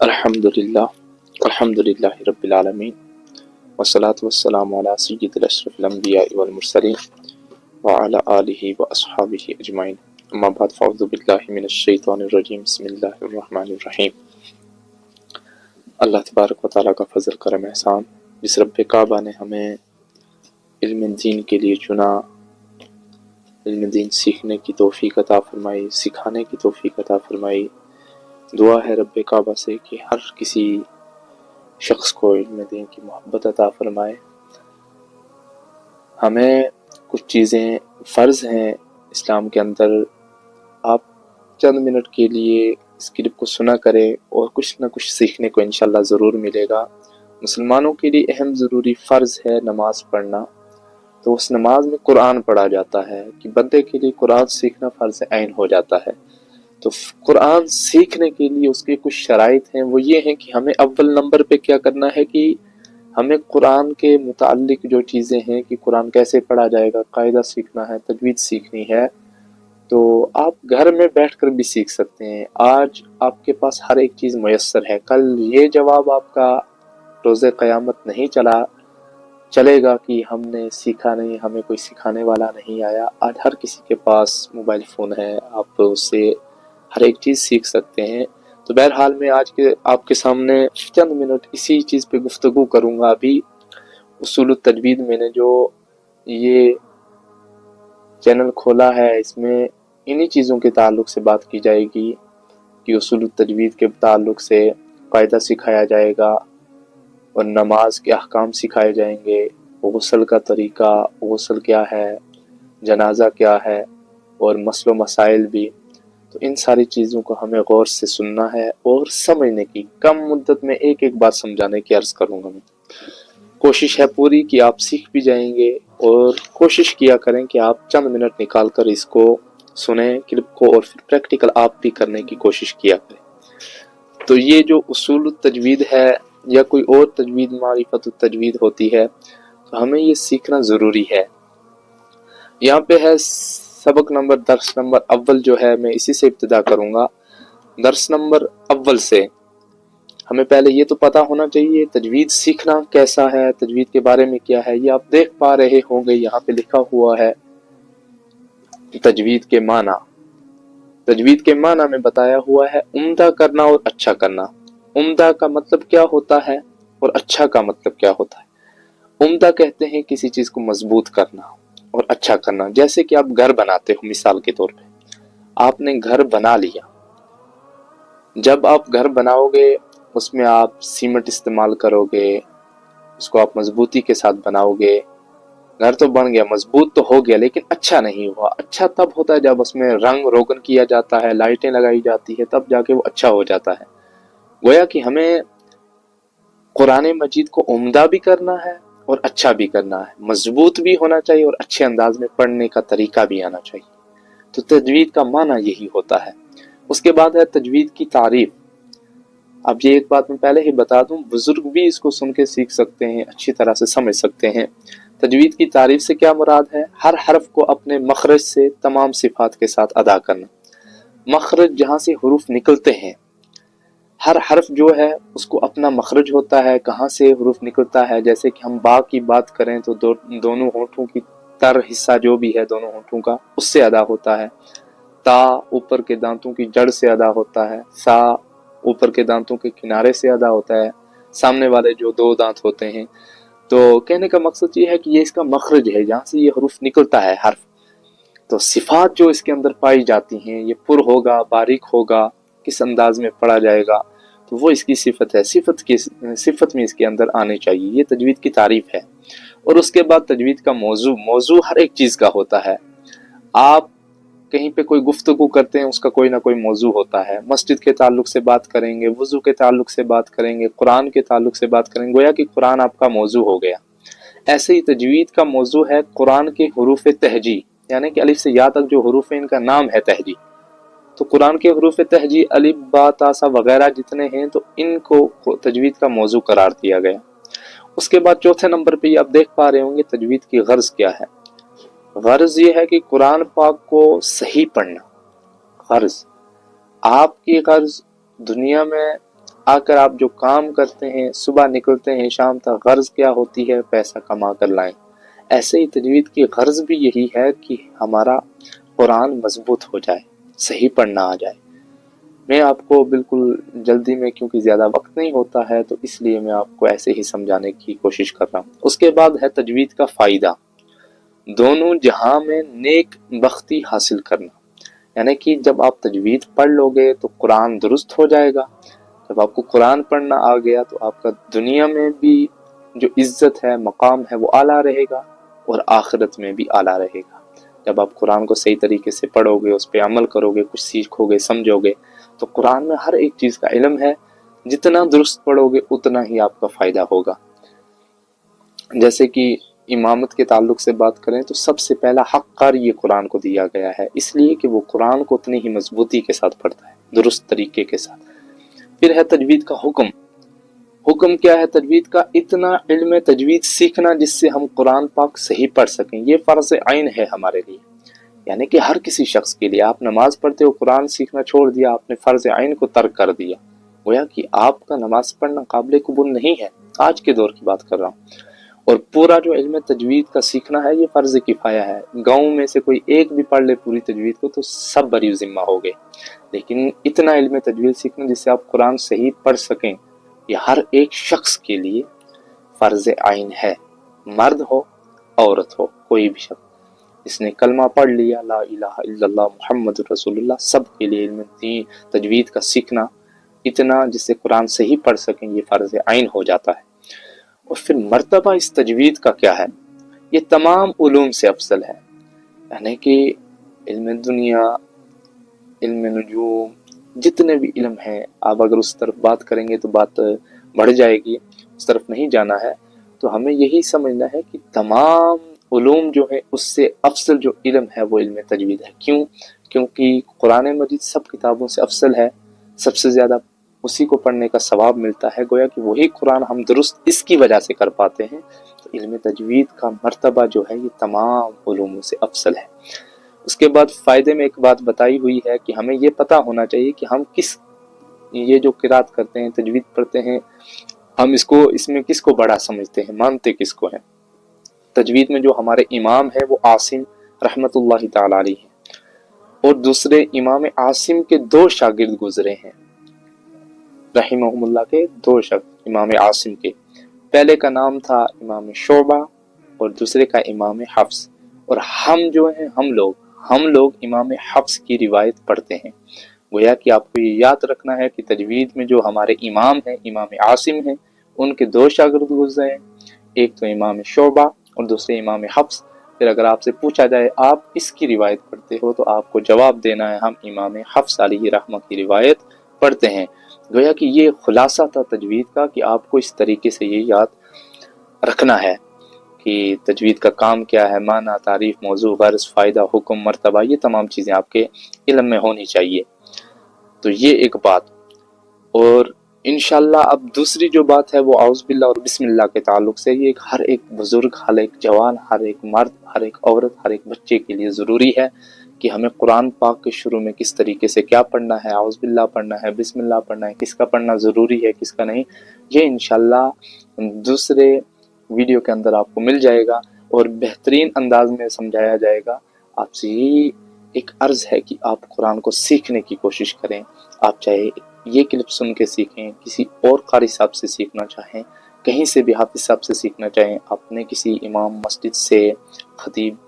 अल्हम्दुलिल्लाह अल्हम्दुलिल्लाहि रब्बिल आलमीन वस्सलातु वस्सलामु अला सय्यिदिल अशरफिल अंबिया वल मुरसलीन व अला आलिहि व अस्हाबिहि अजमाइन अम्मा बाद फ़अऊज़ु बिल्लाहि मिनश शैतानिर रजीम बिस्मिल्लाहिर रहमानिर रहीम। अल्लाह तबारक व तआला का फजल करम एहसान, जिस रब्बे काबा ने हमें इल्म दीन के लिए चुना, इल्म दीन सीखने की तौफीक अता फरमाई, सिखाने की तौफीक अता फरमाई। दुआ है रब्बे काबा से कि हर किसी शख्स को इल्म दीन की मोहब्बत अता फरमाए। हमें कुछ चीज़ें फ़र्ज़ हैं इस्लाम के अंदर। आप चंद मिनट के लिए इस क्लिप को सुना करें और कुछ ना कुछ सीखने को इंशाल्लाह ज़रूर मिलेगा। मुसलमानों के लिए अहम ज़रूरी फ़र्ज़ है नमाज पढ़ना, तो उस नमाज में कुरान पढ़ा जाता है कि बंदे के लिए कुरान सीखना फ़र्ज़ ऐन हो जाता है। तो कुरान सीखने के लिए उसके कुछ शराइत हैं, वो ये हैं कि हमें अव्वल नंबर पे क्या करना है कि हमें कुरान के मुताल्लिक जो चीज़ें हैं कि कुरान कैसे पढ़ा जाएगा, कायदा सीखना है, तजवीद सीखनी है। तो आप घर में बैठकर भी सीख सकते हैं। आज आपके पास हर एक चीज़ मुयस्सर है। कल ये जवाब आपका रोज़े क़यामत नहीं चलेगा कि हमने सीखा नहीं, हमें कोई सिखाने वाला नहीं आया। आज हर किसी के पास मोबाइल फ़ोन है, आप उससे हर एक चीज़ सीख सकते हैं। तो बहरहाल मैं आज के आपके सामने चंद मिनट इसी चीज़ पे गुफ्तगू करूँगा। अभी उसूल तजवीद मैंने जो ये चैनल खोला है, इसमें इन्हीं चीज़ों के ताल्लुक़ से बात की जाएगी कि उसूल तजवीद के ताल्लुक़ से कायदा सिखाया जाएगा और नमाज के अहकाम सिखाए जाएंगे, गुस्ल का तरीका, गुस्ल क्या है, जनाजा क्या है और मसलो मसाइल भी। तो इन सारी चीज़ों को हमें गौर से सुनना है और समझने की। कम मुद्दत में एक एक बात समझाने की अर्ज़ करूँगा मैं। कोशिश है पूरी कि आप सीख भी जाएंगे और कोशिश किया करें कि आप चंद मिनट निकाल कर इसको सुने क्लिप को और फिर प्रैक्टिकल आप भी करने की कोशिश किया करें। तो ये जो उसूल तजवीद है या कोई और तजवीद मारिफत तजवीद होती है, तो हमें ये सीखना ज़रूरी है। यहाँ पे है सबक नंबर, दर्स नंबर अव्वल जो है, मैं इसी से इब्तिदा करूँगा। दर्स नंबर अव्वल से हमें पहले ये तो पता होना चाहिए तजवीद सीखना कैसा है, तजवीद के बारे में क्या है। ये आप देख पा रहे होंगे, यहाँ पे लिखा हुआ है तजवीद के माना। तजवीद के माना में बताया हुआ है उम्दा करना और अच्छा करना। उम्दा का मतलब क्या होता है और अच्छा का मतलब क्या होता है। उम्दा कहते हैं किसी चीज को मजबूत करना और अच्छा करना। जैसे कि आप घर बनाते हो, मिसाल के तौर पे आपने घर बना लिया। जब आप घर बनाओगे उसमें आप सीमेंट इस्तेमाल करोगे, उसको आप मजबूती के साथ बनाओगे। घर तो बन गया, मजबूत तो हो गया, लेकिन अच्छा नहीं हुआ। अच्छा तब होता है जब उसमें रंग रोगन किया जाता है, लाइटें लगाई जाती है, तब जाके वो अच्छा हो जाता है। गोया कि हमें कुरान मजीद को उम्दा भी करना है और अच्छा भी करना है, मजबूत भी होना चाहिए और अच्छे अंदाज में पढ़ने का तरीका भी आना चाहिए। तो तजवीद का माना यही होता है। उसके बाद है तजवीद की तारीफ। अब ये एक बात मैं पहले ही बता दूं, बुजुर्ग भी इसको सुन के सीख सकते हैं, अच्छी तरह से समझ सकते हैं। तजवीद की तारीफ से क्या मुराद है, हर हरफ को अपने मखरज से तमाम सिफात के साथ अदा करना। मखरज जहाँ से हुरूफ निकलते हैं, हर हरफ जो है उसको अपना मखरज होता है, कहाँ से हुरूफ निकलता है। जैसे कि हम बा की बात करें तो दोनों होठों की तर हिस्सा जो भी है दोनों होठों का, उससे अदा होता है। ता ऊपर के दांतों की जड़ से अदा होता है। सा ऊपर के दांतों के किनारे से अदा होता है, सामने वाले जो दो दांत होते हैं। तो कहने का मकसद ये है कि ये इसका मखरज है, जहाँ से ये हुरूफ निकलता है हर्फ। तो सिफात जो इसके अंदर पाई जाती हैं, ये पुर होगा, बारीक होगा, किस अंदाज में पढ़ा जाएगा, तो वो इसकी सिफत है। सिफत में इसके अंदर आने चाहिए। ये तजवीद की तारीफ है। और उसके बाद तजवीद का मौजू हर एक चीज़ का होता है। आप कहीं पे कोई गुफ्तगू करते हैं, उसका कोई ना कोई मौजू होता है। मस्जिद के ताल्लुक से बात करेंगे, वुजू के ताल्लुक से बात करेंगे, कुरान के ताल्लुक से बात करेंगे, गोया कि कुरान आपका मौजू हो गया। ऐसे ही तजवीद का मौजू है कुरान के हुरूफ तहजी, यानी कि अलिफ से या तक जो हुरूफ है इनका नाम है तहजी। तो कुरान के हुरूफ तहजी अलिफ बा ता सा वगैरह जितने हैं, तो इनको तजवीद का मौजू करार दिया गया। उसके बाद चौथे नंबर पे आप देख पा रहे होंगे तजवीद की गर्ज क्या है। गर्ज ये है कि कुरान पाक को सही पढ़ना। गर्ज, आपकी गर्ज दुनिया में आकर आप जो काम करते हैं, सुबह निकलते हैं शाम तक, गर्ज क्या होती है? पैसा कमा कर लाएं। ऐसे ही तजवीद की गर्ज भी यही है कि हमारा कुरान मजबूत हो जाए, सही पढ़ना आ जाए। मैं आपको बिल्कुल जल्दी में, क्योंकि ज़्यादा वक्त नहीं होता है, तो इसलिए मैं आपको ऐसे ही समझाने की कोशिश कर रहा हूँ। उसके बाद है तजवीद का फ़ायदा, दोनों जहां में नेक बख्ती हासिल करना। यानी कि जब आप तजवीद पढ़ लोगे तो कुरान दुरुस्त हो जाएगा। जब आपको कुरान पढ़ना आ गया तो आपका दुनिया में भी जो इज्जत है, मकाम है, वो आला रहेगा और आखिरत में भी आला रहेगा। जब आप कुरान को सही तरीके से पढ़ोगे, उस पर अमल करोगे, कुछ सीखोगे, समझोगे, तो कुरान में हर एक चीज़ का इल्म है। जितना दुरुस्त पढ़ोगे उतना ही आपका फ़ायदा होगा। जैसे कि इमामत के ताल्लुक से बात करें तो सबसे पहला हक कारी ये कुरान को दिया गया है, इसलिए कि वो कुरान को उतनी ही मजबूती के साथ पढ़ता है, दुरुस्त तरीके के साथ। फिर है तजवीद का हुक्म। हुक्म क्या है तजवीद का? इतना इल्म तजवीद सीखना जिससे हम कुरान पाक सही पढ़ सकें। ये फ़र्ज़ आइन है हमारे लिए, यानी कि हर किसी शख्स के लिए। आप नमाज पढ़ते हो, कुरान सीखना छोड़ दिया, आपने फ़र्ज़ आइन को तर्क कर दिया, गोया कि आपका नमाज पढ़ना काबिल कबूल नहीं है। आज के दौर की बात कर रहा हूँ। और पूरा जो इल्म तजवीद का सीखना है ये फ़र्ज़ किफ़ाया है। गाँव में से कोई एक भी पढ़ ले पूरी तजवीद को तो सब बरी ज़िम्मा हो गए। लेकिन इतना इल्म तजवीद सीखना जिससे आप कुरान सही पढ़ सकें, ये हर एक शख्स के लिए फ़र्ज़ आइन है। मर्द हो, औरत हो, कोई भी शख्स इसने कलमा पढ़ लिया, ला इलाहा इल्लल्लाह मुहम्मदुर रसूलुल्लाह, सब के लिए इल्म तजवीद का सीखना इतना जिससे कुरान सही पढ़ सकें, ये फ़र्ज़ आइन हो जाता है। और फिर मर्तबा इस तजवीद का क्या है? ये तमाम उलूम से अफजल है। यानी कि इल्म दुनिया, इल्म नुजूम, जितने भी इल्म हैं, आप अगर उस तरफ बात करेंगे तो बात बढ़ जाएगी, उस तरफ नहीं जाना है। तो हमें यही समझना है कि तमाम उलूम जो है उससे अफजल जो इल्म है वो इल्म तजवीद है। क्यों? क्योंकि कुरान मजीद सब किताबों से अफजल है, सबसे ज़्यादा उसी को पढ़ने का सवाब मिलता है। गोया कि वही कुरान हम दुरुस्त इसकी वजह से कर पाते हैं। तो इल्म तजवीद का मर्तबा जो है ये तमाम उलूम से अफजल है। उसके बाद फ़ायदे में एक बात बताई हुई है कि हमें ये पता होना चाहिए कि हम किस, ये जो किरात करते हैं, तजवीद पढ़ते हैं, हम इसमें किसको बड़ा समझते हैं, मानते किसको हैं। तजवीद में जो हमारे इमाम है वो आसिम रहमतुल्लाहि ताला अलैहि हैं, और दूसरे इमाम आसिम के दो शागिर्द गुजरे हैं, रहिमहुमुल्लाह के दो शागिर्द इमाम आसिम के। पहले का नाम था इमाम शोबा और दूसरे का इमाम हफ्स। और हम जो हैं, हम लोग इमाम हफ्स की रिवायत पढ़ते हैं। गोया कि आपको ये याद रखना है कि तजवीद में जो हमारे इमाम हैं, इमाम आसिम हैं, उनके दो शागिर्द गुजरे हैं, एक तो इमाम शोबा और दूसरे इमाम हफ्स। फिर अगर आपसे पूछा जाए आप किसकी रिवायत पढ़ते हो, तो आपको जवाब देना है हम इमाम हफ्स अलैहि रहमा की रिवायत पढ़ते हैं। गोया कि ये खुलासा था तजवीद का कि आपको इस तरीके से ये याद रखना है कि तजवीद का काम क्या है, माना, तारीफ, मौजू, गर्ज, फ़ायदा, हुक्म, मर्तबा, ये तमाम चीज़ें आपके इल्म में होनी चाहिए। तो ये एक बात। और इंशाल्लाह अब दूसरी जो बात है वो औज़ बिल्लाह और बिस्मिल्लाह के ताल्लुक से। ये हर एक बुजुर्ग, हर एक जवान, हर एक मर्द, हर एक औरत, हर एक बच्चे के लिए ज़रूरी है कि हमें कुरान पाक के शुरू में किस तरीके से क्या पढ़ना है, औज़ बिल्लाह पढ़ना है, बिस्मिल्लाह पढ़ना है, किसका पढ़ना ज़रूरी है, किसका नहीं, ये इंशाल्लाह दूसरे वीडियो के अंदर आपको मिल जाएगा और बेहतरीन अंदाज में समझाया जाएगा। आपसे यही एक अर्ज़ है कि आप कुरान को सीखने की कोशिश करें। आप चाहे ये क्लिप सुन के सीखें, किसी और कारी साहब से सीखना चाहें, कहीं से भी हाफिज़ साहब से सीखना चाहें, अपने किसी इमाम मस्जिद से, खतीब